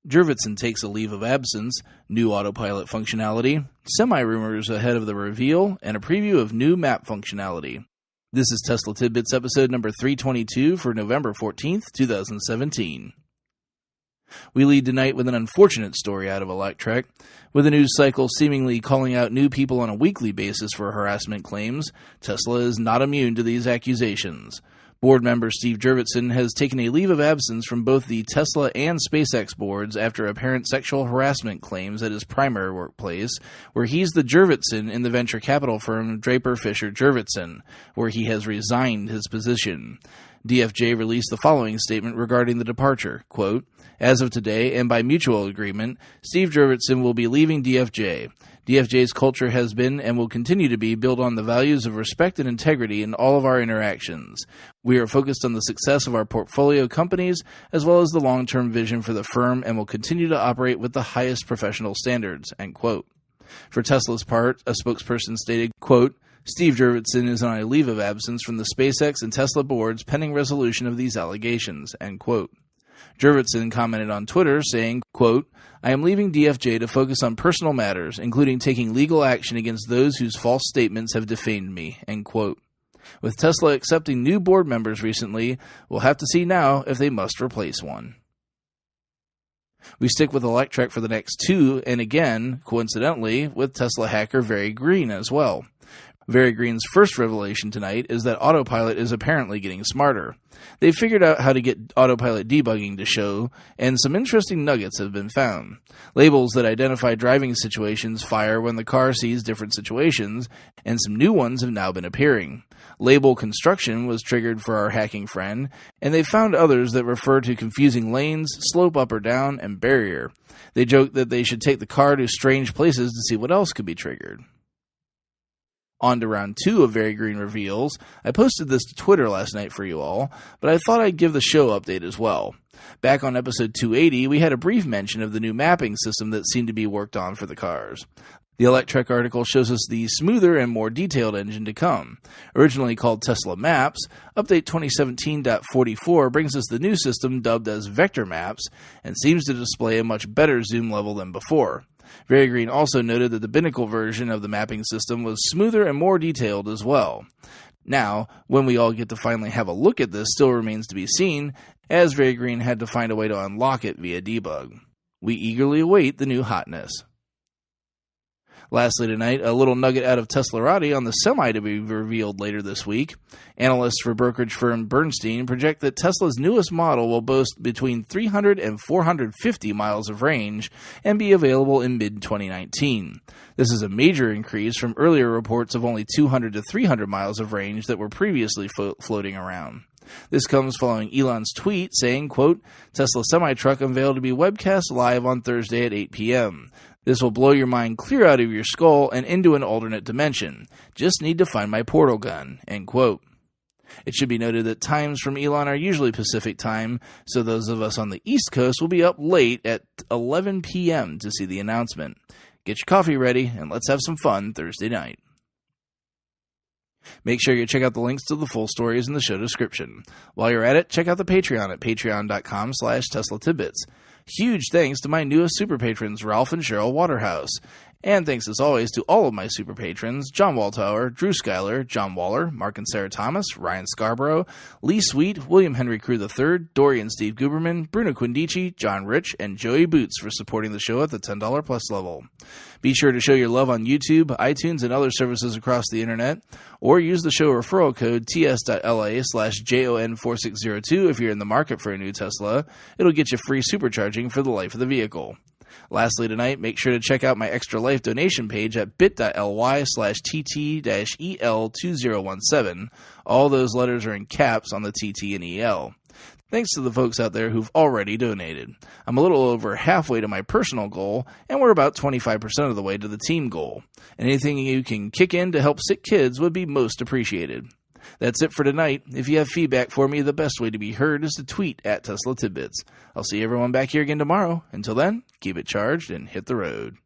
Jurvetson takes a leave of absence, new Autopilot functionality, semi-rumors ahead of the reveal, and a preview of new map functionality. This is Tesla Tidbits episode number 322 for November 14th, 2017. We lead tonight with an unfortunate story out of Electrek. With the news cycle seemingly calling out new people on a weekly basis for harassment claims, Tesla is not immune to these accusations. Board member Steve Jurvetson has taken a leave of absence from both the Tesla and SpaceX boards after apparent sexual harassment claims at his primary workplace, where he's the Jurvetson in the venture capital firm Draper Fisher Jurvetson, where he has resigned his position. DFJ released the following statement regarding the departure, quote, "As of today, and by mutual agreement, Steve Jurvetson will be leaving DFJ. DFJ's culture has been and will continue to be built on the values of respect and integrity in all of our interactions. We are focused on the success of our portfolio companies as well as the long-term vision for the firm and will continue to operate with the highest professional standards," end quote. For Tesla's part, a spokesperson stated, quote, "Steve Jurvetson is on a leave of absence from the SpaceX and Tesla boards pending resolution of these allegations," end quote. Jurvetson commented on Twitter saying, quote, "I am leaving DFJ to focus on personal matters, including taking legal action against those whose false statements have defamed me," end quote. With Tesla accepting new board members recently, we'll have to see now if they must replace one. We stick with Electrek for the next two, and again, coincidentally, with Tesla hacker Very Green as well. Very Green's first revelation tonight is that Autopilot is apparently getting smarter. They've figured out how to get Autopilot debugging to show, and some interesting nuggets have been found. Labels that identify driving situations fire when the car sees different situations, and some new ones have now been appearing. Label construction was triggered for our hacking friend, and they found others that refer to confusing lanes, slope up or down, and barrier. They joke that they should take the car to strange places to see what else could be triggered. On to round 2 of Very Green reveals. I posted this to Twitter last night for you all, but I thought I'd give the show update as well. Back on episode 280, we had a brief mention of the new mapping system that seemed to be worked on for the cars. The Electrek article shows us the smoother and more detailed engine to come. Originally called Tesla Maps, Update 2017.44 brings us the new system dubbed as Vector Maps and seems to display a much better zoom level than before. Very Green also noted that the Binnacle version of the mapping system was smoother and more detailed as well. Now, when we all get to finally have a look at this still remains to be seen, as Very Green had to find a way to unlock it via debug. We eagerly await the new hotness. Lastly tonight, a little nugget out of Teslarati on the Semi to be revealed later this week. Analysts for brokerage firm Bernstein project that Tesla's newest model will boast between 300 and 450 miles of range and be available in mid-2019. This is a major increase from earlier reports of only 200 to 300 miles of range that were previously floating around. This comes following Elon's tweet saying, quote, "Tesla semi-truck unveiled to be webcast live on Thursday at 8 p.m. This will blow your mind clear out of your skull and into an alternate dimension. Just need to find my portal gun," end quote. It should be noted that times from Elon are usually Pacific time, so those of us on the East Coast will be up late at 11 p.m. to see the announcement. Get your coffee ready, and let's have some fun Thursday night. Make sure you check out the links to the full stories in the show description. While you're at it, check out the Patreon at patreon.com/Tesla Tidbits. Huge thanks to my newest super patrons, Ralph and Cheryl Waterhouse. And thanks as always to all of my super patrons, John Waltower, Drew Schuyler, John Waller, Mark and Sarah Thomas, Ryan Scarborough, Lee Sweet, William Henry Crew III, Dorian Steve Guberman, Bruno Quindici, John Rich, and Joey Boots for supporting the show at the $10 plus level. Be sure to show your love on YouTube, iTunes, and other services across the internet, or use the show referral code ts.la/JON4602 if you're in the market for a new Tesla. It'll get you free supercharging for the life of the vehicle. Lastly tonight, make sure to check out my Extra Life donation page at bit.ly/TT-EL2017. All those letters are in caps on the TT and EL. Thanks to the folks out there who've already donated. I'm a little over halfway to my personal goal, and we're about 25% of the way to the team goal. Anything you can kick in to help sick kids would be most appreciated. That's it for tonight. If you have feedback for me, the best way to be heard is to tweet at Tesla Tidbits. I'll see everyone back here again tomorrow. Until then, keep it charged and hit the road.